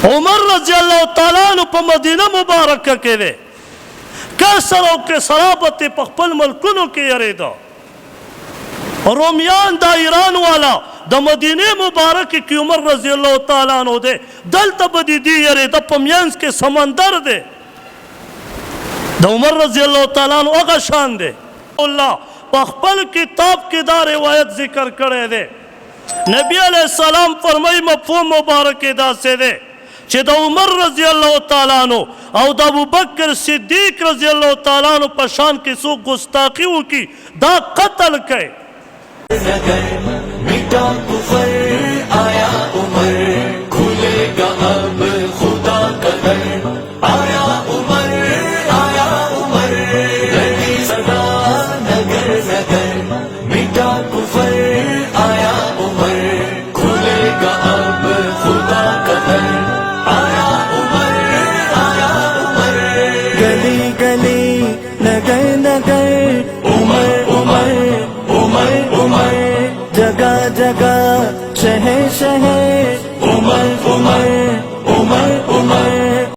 उमर रजी अल्लाह तआला अन्हु पे मदीना मुबारक के वे कैसरों के सराबत पखपल मलकुनों के यरेदा रोमियान दा ईरान वाला द मदीने मुबारक की उमर रजी अल्लाह तआला अन्हु दे दल तबदी दी यरेदा पमियांस के समंदर दे द उमर रजी अल्लाह तआला अन्हु अगा शान दे अल्लाह पखपल किताब की दा रिवायत जिक्र करे दे नबी अलैहिस्सलाम फरमाई मफहूम मुबारक दा से दे चे द उमर रजी अल्लाह तआला अन्हु और द अबू बकर सिद्दीक रजी अल्लाह तआला अन्हु पशान की सो गुस्ताखी की दा कत्ल के मिटा कुफर आया उमर खुलेगा अब खुदा का दर आया उमर लगी सदा नगर नगर मिटा कुफर आया उमर खुलेगा अब खुदा का दर आया उमर गली गली नगर नगर उमर जगह जगह शहर शहर उमर